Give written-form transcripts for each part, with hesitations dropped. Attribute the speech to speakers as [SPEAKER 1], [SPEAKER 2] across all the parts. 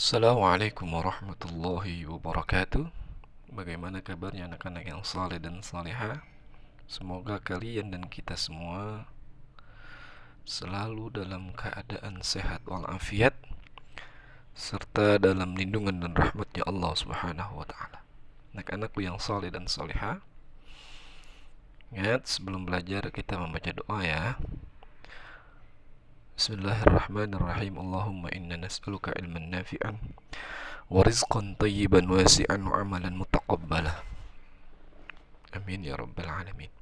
[SPEAKER 1] Assalamualaikum warahmatullahi wabarakatuh. Bagaimana kabarnya anak-anak yang saleh dan salehah? Semoga kalian dan kita semua selalu dalam keadaan sehat walafiat serta dalam lindungan dan rahmatnya Allah Subhanahu wa taala. Anak-anakku yang saleh dan salehah, ingat sebelum belajar kita membaca doa ya. Bismillahirrahmanirrahim. Allahumma inna nas'aluka ilman nafi'an wa rizqan tayyiban wasi'an wa amalan mutaqabbala. Amin ya rabbal alamin.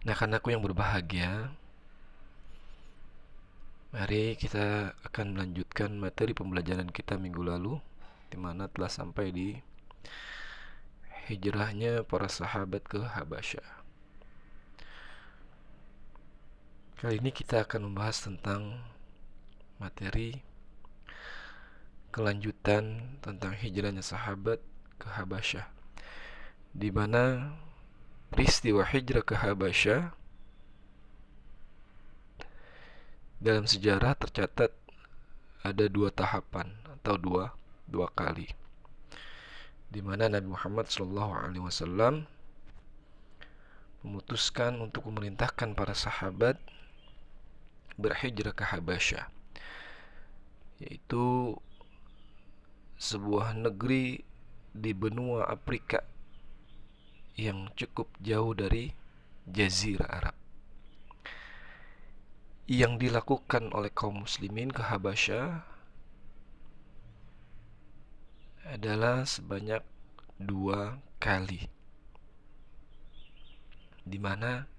[SPEAKER 1] Anak-anakku yang berbahagia, mari kita akan melanjutkan materi pembelajaran kita minggu lalu, di mana telah sampai di hijrahnya para sahabat ke Habasyah. Kali ini kita akan membahas tentang materi kelanjutan tentang hijrahnya sahabat ke Habasyah, di mana peristiwa hijrah ke Habasyah dalam sejarah tercatat ada dua tahapan atau dua kali, di mana Nabi Muhammad SAW memutuskan untuk memerintahkan para sahabat berhijrah ke Habasyah, yaitu sebuah negeri di benua Afrika yang cukup jauh dari Jazirah Arab. Yang dilakukan oleh kaum muslimin ke Habasyah adalah sebanyak dua kali, di mana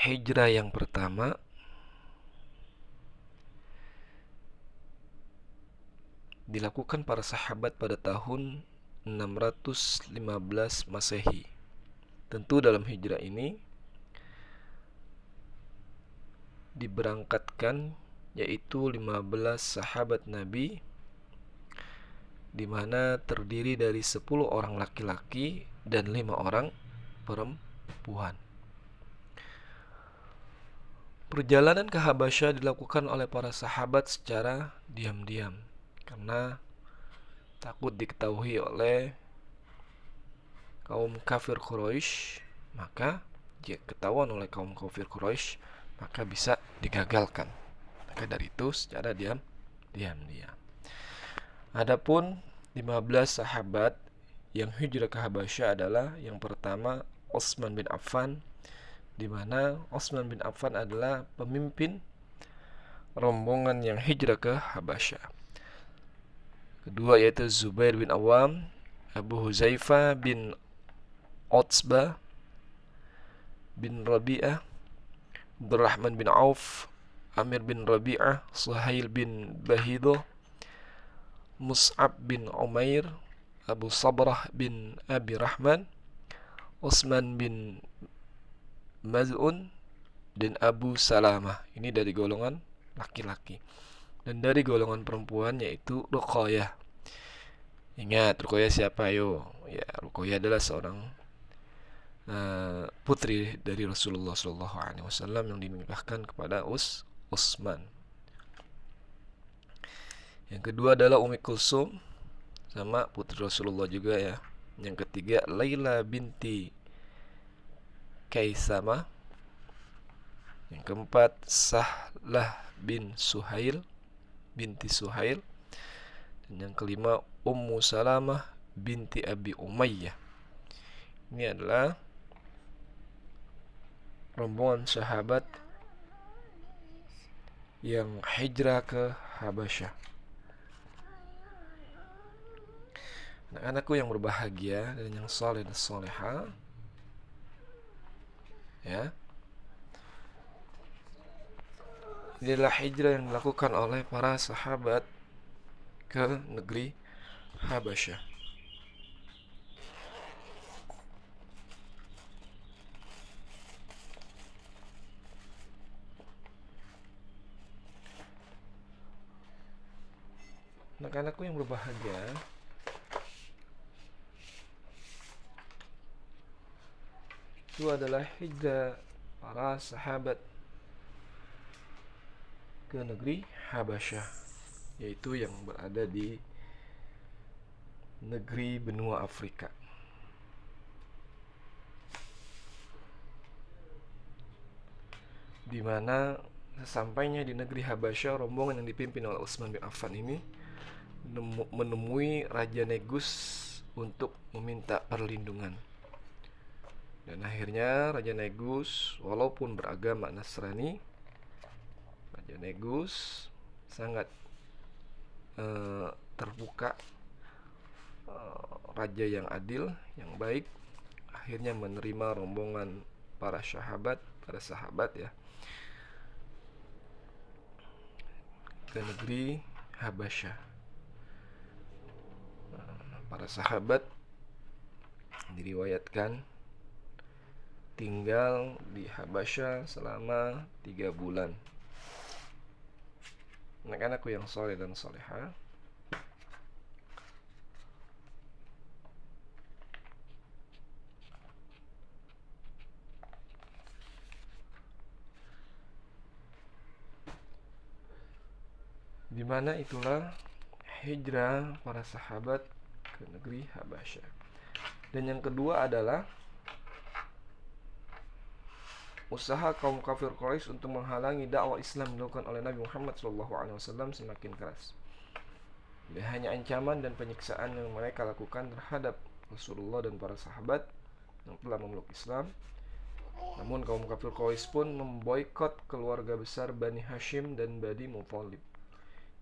[SPEAKER 1] hijrah yang pertama dilakukan para sahabat pada tahun 615 Masehi. Tentu dalam hijrah ini diberangkatkan yaitu 15 sahabat Nabi, di mana terdiri dari 10 orang laki-laki dan 5 orang perempuan. Perjalanan ke Habasyah dilakukan oleh para sahabat secara diam-diam karena takut diketahui oleh kaum kafir Quraisy. Maka jika ketahuan oleh kaum kafir Quraisy, maka bisa digagalkan. Maka dari itu secara diam-diam. Adapun 15 sahabat yang hijrah ke Habasyah adalah yang pertama Utsman bin Affan, di mana Utsman bin Affan adalah pemimpin rombongan yang hijrah ke Habasyah. Kedua yaitu Zubair bin Awam, Abu Huzaifah bin Utsbah bin Rabi'ah, Abdurrahman bin Auf, Amir bin Rabi'ah, Suhail bin Bahidah, Mus'ab bin Umair, Abu Sabrah bin Abi Rahman, Utsman bin Maz'un, dan Abu Salamah. Ini dari golongan laki-laki. Dan dari golongan perempuan yaitu Ruqayyah. Ingat Ruqayyah siapa? Ayo. Ya, Ruqayyah adalah seorang putri dari Rasulullah SAW yang dinikahkan kepada Utsman. Yang kedua adalah Ummi Kulsum, sama putri Rasulullah juga ya. Yang ketiga Laila binti Kaisama. Yang keempat Sahlah bin Suhail binti Suhail. Dan yang kelima Ummu Salamah binti Abi Umayyah. Ini adalah rombongan sahabat yang hijrah ke Habasyah. Anak-anakku yang berbahagia dan yang saleh dan salehah, ya, ini adalah hijrah yang dilakukan oleh para sahabat ke negeri Habasyah. Anak-anakku yang berbahagia, itu adalah hijrah para sahabat ke negeri Habasyah. yaitu yang berada di negeri benua Afrika. Di mana sesampainya di negeri Habasyah, rombongan yang dipimpin oleh Utsman bin Affan ini menemui Raja Negus untuk meminta perlindungan. Dan akhirnya Raja Negus, walaupun beragama Nasrani, Raja Negus sangat terbuka, raja yang adil, yang baik, akhirnya menerima rombongan para sahabat ya, ke negeri Habasyah. Para sahabat diriwayatkan tinggal di Habasyah selama 3 bulan. Anak-anakku yang soleh dan soleha, di mana itulah hijrah para sahabat ke negeri Habasyah. Dan yang kedua adalah usaha kaum kafir Quraisy untuk menghalangi dakwah Islam dilakukan oleh Nabi Muhammad SAW semakin keras. Tidak hanya ancaman dan penyiksaan yang mereka lakukan terhadap Rasulullah dan para sahabat yang telah memeluk Islam, namun kaum kafir Quraisy pun memboikot keluarga besar Bani Hashim dan Bani Muthalib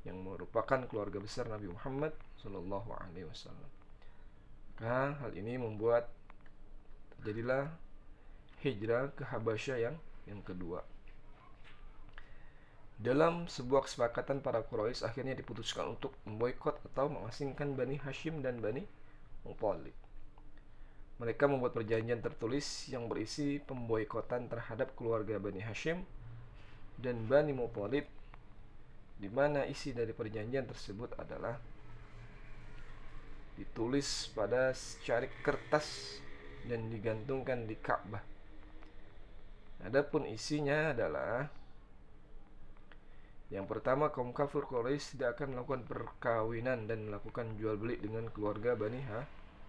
[SPEAKER 1] yang merupakan keluarga besar Nabi Muhammad SAW. Maka hal ini membuat terjadilah hijrah ke Habasyah yang kedua. Dalam sebuah kesepakatan, para Quraisy akhirnya diputuskan untuk memboikot atau mengasingkan Bani Hashim dan Bani Muthalib. Mereka membuat perjanjian tertulis yang berisi pemboikotan terhadap keluarga Bani Hashim dan Bani Muthalib, di mana isi dari perjanjian tersebut adalah ditulis pada secari kertas dan digantungkan di Ka'bah. Adapun isinya adalah, yang pertama, kaum kafir Quraisy tidak akan melakukan perkawinan dan melakukan jual beli dengan keluarga Bani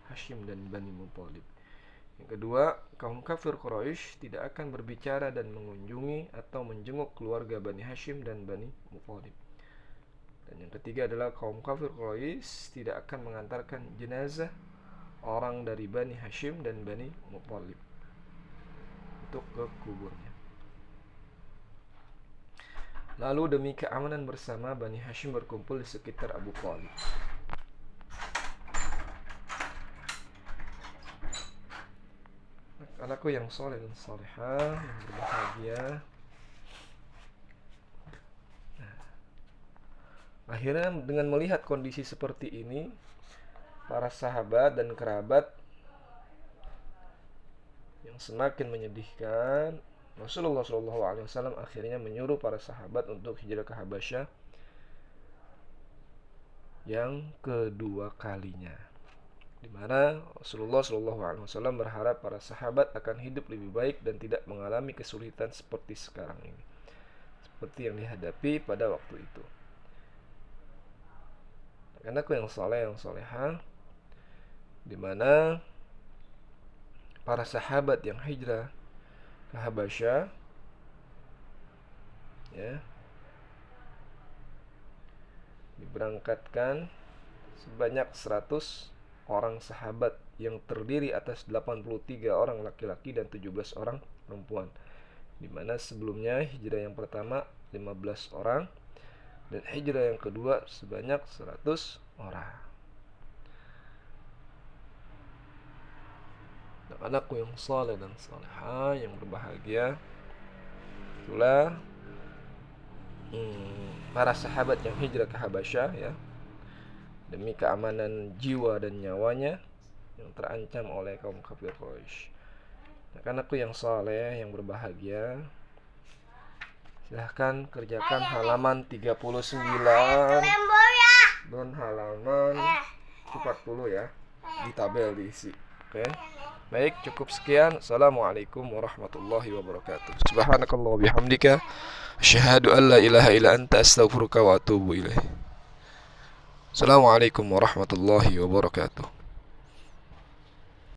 [SPEAKER 1] Hashim dan Bani Muthalib. Yang kedua, kaum kafir Quraisy tidak akan berbicara dan mengunjungi atau menjenguk keluarga Bani Hashim dan Bani Muthalib. Dan yang ketiga adalah kaum kafir Quraisy tidak akan mengantarkan jenazah orang dari Bani Hashim dan Bani Muthalib untuk ke kuburnya. Lalu demi keamanan bersama, Bani Hashim berkumpul di sekitar Abu Thalib. Anakku yang soleh dan solehah, yang berbahagia, akhirnya dengan melihat kondisi seperti ini, para sahabat dan kerabat yang semakin menyedihkan, Rasulullah SAW akhirnya menyuruh para sahabat untuk hijrah ke Habasyah yang kedua kalinya, di mana Rasulullah SAW berharap para sahabat akan hidup lebih baik dan tidak mengalami kesulitan seperti sekarang ini, seperti yang dihadapi pada waktu itu. Anakku yang soleh, yang soleha, di mana para sahabat yang hijrah ke Habasyah diberangkatkan sebanyak 100 orang sahabat yang terdiri atas 83 orang laki-laki dan 17 orang perempuan, di mana sebelumnya hijrah yang pertama 15 orang dan hijrah yang kedua sebanyak 100 orang. Anakku yang saleh dan salehah, yang berbahagia, itulah para sahabat yang hijrah ke Habasyah demi keamanan jiwa dan nyawanya yang terancam oleh kaum kafir Quraisy. Anakku yang saleh, yang berbahagia, silahkan kerjakan halaman 39 dan halaman 40 ya, di tabel diisi. Oke. Baik, cukup sekian. Assalamualaikum warahmatullahi wabarakatuh. Subhanakallah wa bihamdika, asyhadu an la ilaha illa anta, astaghfiruka wa atubu ilaih. Assalamualaikum warahmatullahi wabarakatuh.